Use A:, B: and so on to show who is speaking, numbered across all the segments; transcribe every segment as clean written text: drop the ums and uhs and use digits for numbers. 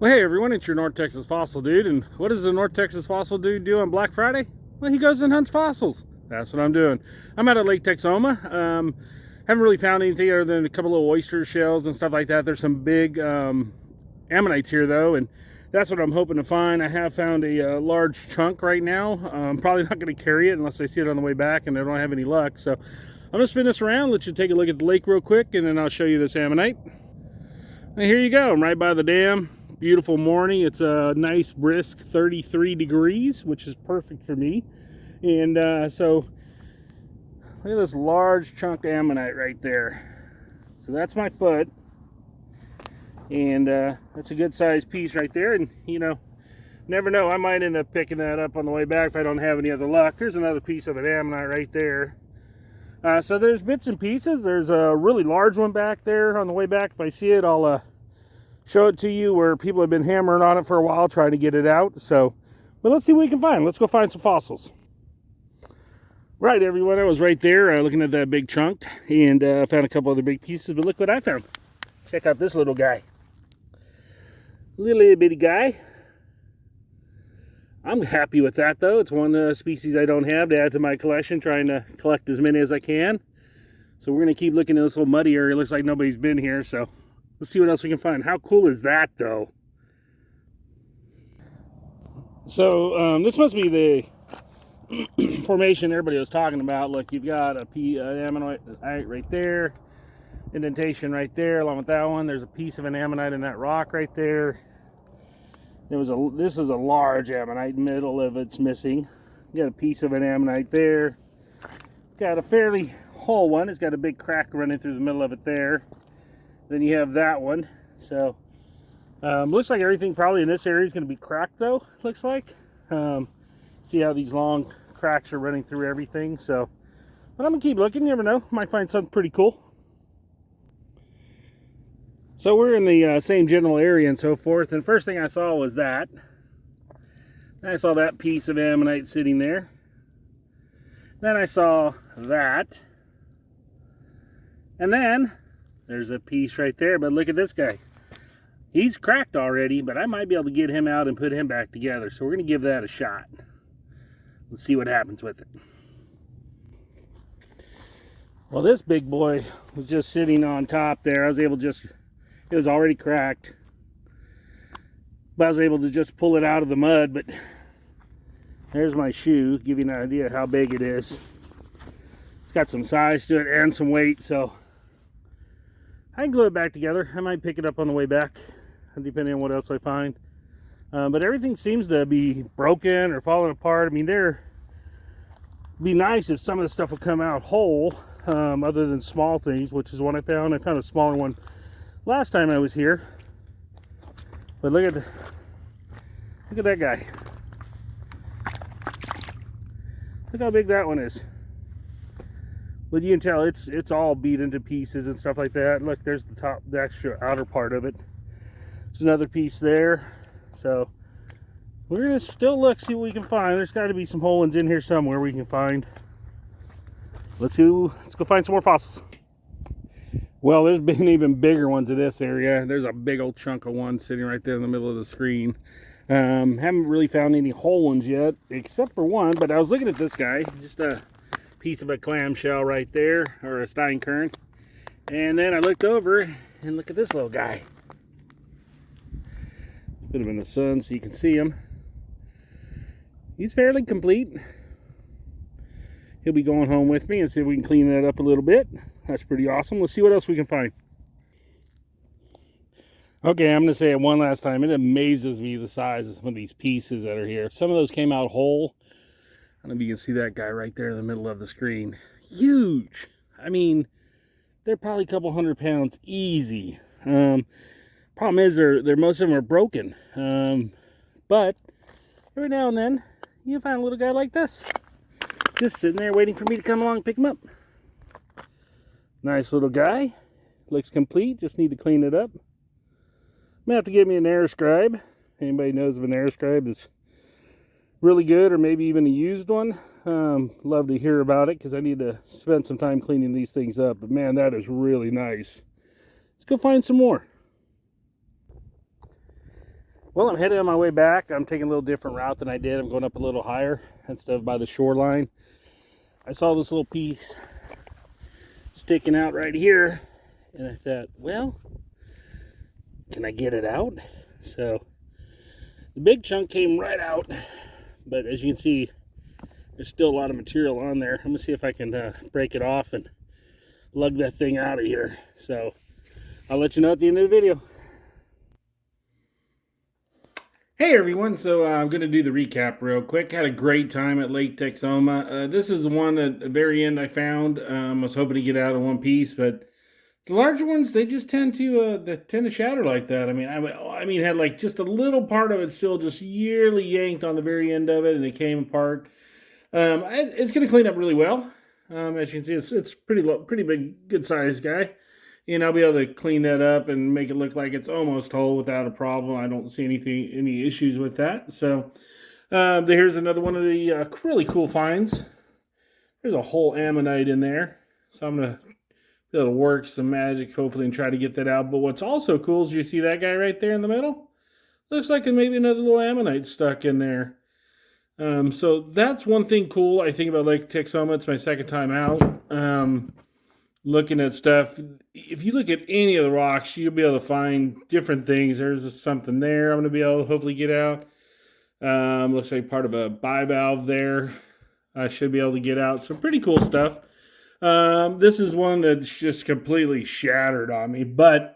A: Well, hey everyone, it's your North Texas Fossil Dude, and what does the North Texas Fossil Dude do on Black Friday? Well, he goes and hunts fossils. That's what I'm doing. I'm out at Lake Texoma. Haven't really found anything other than a couple of oyster shells and stuff like that. There's some big ammonites here though, and that's what I'm hoping to find. I have found a large chunk right now. I'm probably not going to carry it unless I see it on the way back and I don't have any luck. So I'm going to spin this around, let you take a look at the lake real quick, and then I'll show you this ammonite. And here you go. I'm right by the dam. Beautiful morning. It's a nice brisk 33 degrees, which is perfect for me. And so look at this large chunk of ammonite right there. So that's my foot, and that's a good sized piece right there. And you know, never know, I might end up picking that up on the way back if I don't have any other luck. There's another piece of an ammonite right there. So there's bits and pieces. There's a really large one back there on the way back. If I see it, I'll show it to you, where people have been hammering on it for a while trying to get it out. So, but let's see what we can find. Let's go find some fossils. Right, everyone, I was right there looking at that big chunk, and found a couple other big pieces, but look what I found. Check out this little guy. Little bitty guy. I'm happy with that though. It's one species I don't have to add to my collection, trying to collect as many as I can. So we're going to keep looking at this little muddy area. It looks like nobody's been here, so let's see what else we can find. How cool is that, though? So this must be the formation everybody was talking about. Look, you've got an ammonite right there, indentation right there. Along with that one, there's a piece of an ammonite in that rock right there. This is a large ammonite. Middle of it's missing. You got a piece of an ammonite there. Got a fairly whole one. It's got a big crack running through the middle of it there. Then you have that one. So looks like everything probably in this area is going to be cracked though, looks like. See how these long cracks are running through everything. So, but I'm going to keep looking. You never know. Might find something pretty cool. So we're in the same general area and so forth. And first thing I saw was that. Then I saw that piece of ammonite sitting there. Then I saw that. And then there's a piece right there, but look at this guy. He's cracked already, but I might be able to get him out and put him back together. So we're going to give that a shot. Let's see what happens with it. Well, this big boy was just sitting on top there. I was able to it was already cracked, but I was able to just pull it out of the mud. But there's my shoe, give you an idea how big it is. It's got some size to it and some weight, so I can glue it back together. I might pick it up on the way back, depending on what else I find. But everything seems to be broken or falling apart. I mean, it'd be nice if some of the stuff would come out whole, other than small things, which is what I found. I found a smaller one last time I was here. But look at that guy. Look how big that one is. But you can tell it's all beat into pieces and stuff like that. Look, there's the top, the extra outer part of it. There's another piece there. So we're gonna still look, see what we can find. There's got to be some whole ones in here somewhere we can find. Let's go find some more fossils. Well, there's been even bigger ones in this area. There's a big old chunk of one sitting right there in the middle of the screen. Haven't really found any whole ones yet, except for one. But I was looking at this guy, just a piece of a clamshell right there, or a steinkern. And then I looked over and look at this little guy. Put him in the sun so you can see him. He's fairly complete. He'll be going home with me and see if we can clean that up a little bit. That's pretty awesome. Let's see what else we can find. Okay, I'm going to say it one last time. It amazes me the size of some of these pieces that are here. Some of those came out whole. I don't know if you can see that guy right there in the middle of the screen. Huge. I mean, they're probably a couple 100 pounds easy. Problem is, most of them are broken. But every now and then, you find a little guy like this, just sitting there waiting for me to come along and pick him up. Nice little guy. Looks complete. Just need to clean it up. I'm gonna have to get me an AirScribe. Anybody knows of an AirScribe that's really good, or maybe even a used one? Love to hear about it, because I need to spend some time cleaning these things up. But man, that is really nice. Let's go find some more. Well, I'm headed on my way back. I'm taking a little different route than I did. I'm going up a little higher instead of by the shoreline. I saw this little piece sticking out right here, and I thought, well, can I get it out? So the big chunk came right out, but as you can see, there's still a lot of material on there. I'm gonna see if I can break it off and lug that thing out of here. So I'll let you know at the end of the video. Hey everyone, so I'm going to do the recap real quick. Had a great time at Lake Texoma. This is the one at the very end I found. I was hoping to get out in one piece, but the larger ones, they just tend to shatter like that. I mean, had like just a little part of it still just yearly yanked on the very end of it, and it came apart. It's going to clean up really well. As you can see, it's pretty big, good sized guy. And I'll be able to clean that up and make it look like it's almost whole without a problem. I don't see any issues with that. So here's another one of the really cool finds. There's a whole ammonite in there. So I'm going to be able to work some magic, hopefully, and try to get that out. But what's also cool is you see that guy right there in the middle? Looks like maybe another little ammonite stuck in there. So that's one thing cool I think about Lake Texoma. It's my second time out. Looking at stuff, if you look at any of the rocks, you'll be able to find different things. There's something there I'm going to be able to hopefully get out. Looks like part of a bivalve there. I should be able to get out. So pretty cool stuff. This is one that's just completely shattered on me, but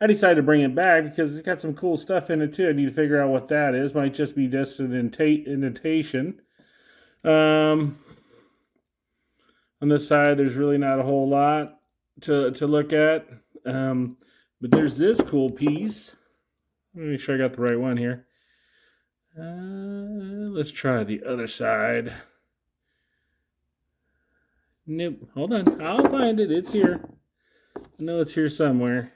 A: I decided to bring it back because it's got some cool stuff in it too. I need to figure out what that is. Might just be just an indentation. On this side, there's really not a whole lot to look at. But there's this cool piece. Let me make sure I got the right one here. Let's try the other side. Nope. Hold on. I'll find it. It's here. I know it's here somewhere.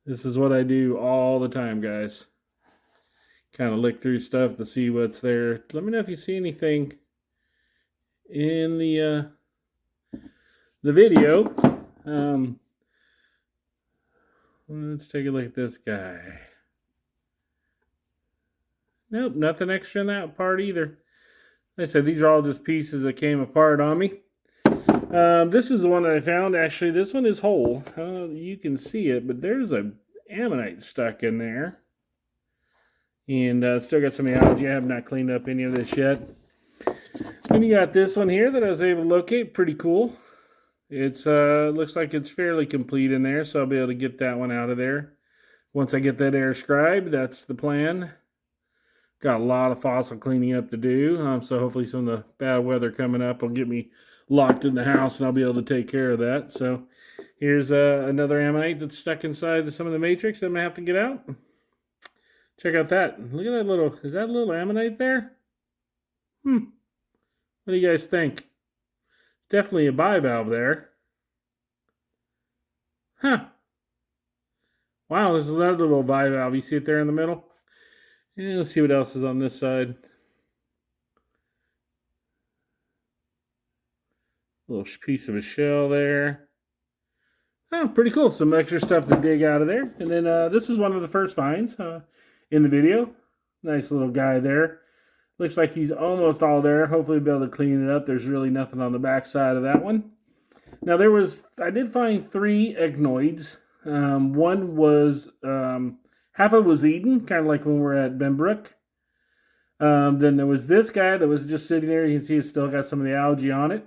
A: This is what I do all the time, guys. Kind of look through stuff to see what's there. Let me know if you see anything in the video. Let's take a look at this guy. Nope, nothing extra in that part either. Like I said, these are all just pieces that came apart on me. This is the one that I found. Actually, this one is whole. You can see it, but there's a ammonite stuck in there. And still got some algae. I have not cleaned up any of this yet. Then you got this one here that I was able to locate. Pretty cool. It's looks like it's fairly complete in there, so I'll be able to get that one out of there. Once I get that air scribed, that's the plan. Got a lot of fossil cleaning up to do, so hopefully some of the bad weather coming up will get me locked in the house, and I'll be able to take care of that. So here's another ammonite that's stuck inside some of the matrix that I'm going to have to get out. Check out that. Look at that little, is that a little ammonite there? What do you guys think? Definitely a bivalve there. Huh. Wow, there's another little bivalve. You see it there in the middle? Yeah, let's see what else is on this side. Little piece of a shell there. Oh, pretty cool. Some extra stuff to dig out of there. And then this is one of the first finds in the video. Nice little guy there. Looks like he's almost all there. Hopefully we'll be able to clean it up. There's really nothing on the back side of that one. Now I did find 3 echinoids. One was, half of it was eaten, kind of like when we're at Benbrook. Then there was this guy that was just sitting there. You can see it's still got some of the algae on it.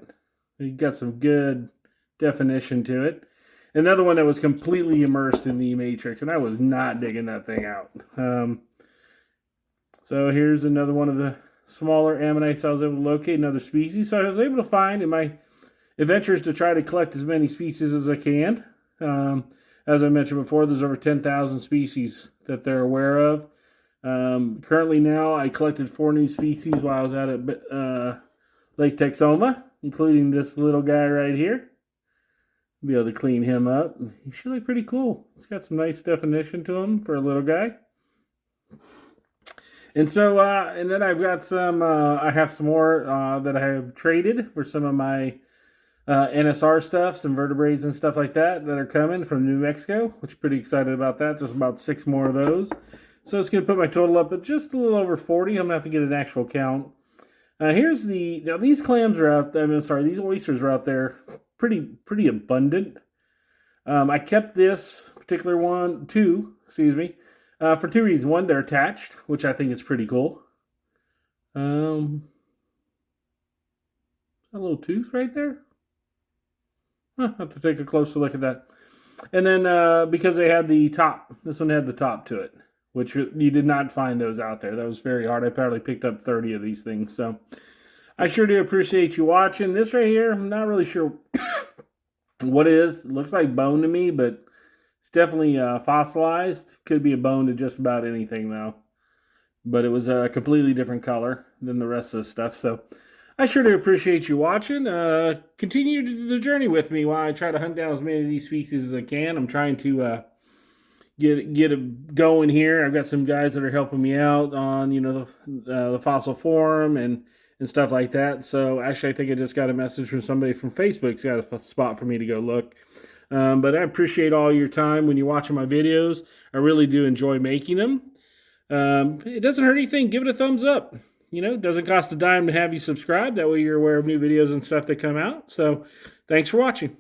A: It got some good definition to it. Another one that was completely immersed in the matrix, and I was not digging that thing out. So here's another one of the smaller ammonites I was able to locate, another species. So I was able to find in my adventures to try to collect as many species as I can. As I mentioned before, there's over 10,000 species that they're aware of. Currently now, I collected 4 new species while I was out at Lake Texoma, including this little guy right here. Be able to clean him up. He should look pretty cool. It's got some nice definition to him for a little guy. And so, and then I've got some, I have some more that I have traded for some of my NSR stuff, some vertebrates and stuff like that are coming from New Mexico, which I'm pretty excited about that. Just about 6 more of those. So it's going to put my total up at just a little over 40. I'm going to have to get an actual count. Now these clams are out there, these oysters are out there pretty abundant. I kept this particular for 2 reasons. One, they're attached, which I think is pretty cool. A little tooth right there. I'll have to take a closer look at that. And then because they had the top, this one had the top to it, which you did not find those out there. That was very hard. I probably picked up 30 of these things. So I sure do appreciate you watching. This right here, I'm not really sure what it is. It looks like bone to me, but it's definitely fossilized. Could be a bone to just about anything, though. But it was a completely different color than the rest of the stuff. So I sure do appreciate you watching. Continue the journey with me while I try to hunt down as many of these species as I can. I'm trying to get it going here. I've got some guys that are helping me out on the fossil forum and stuff like that. So actually, I think I just got a message from somebody from Facebook's got a spot for me to go look. But I appreciate all your time when you're watching my videos. I really do enjoy making them. It doesn't hurt anything. Give it a thumbs up. It doesn't cost a dime to have you subscribe. That way you're aware of new videos and stuff that come out. So thanks for watching.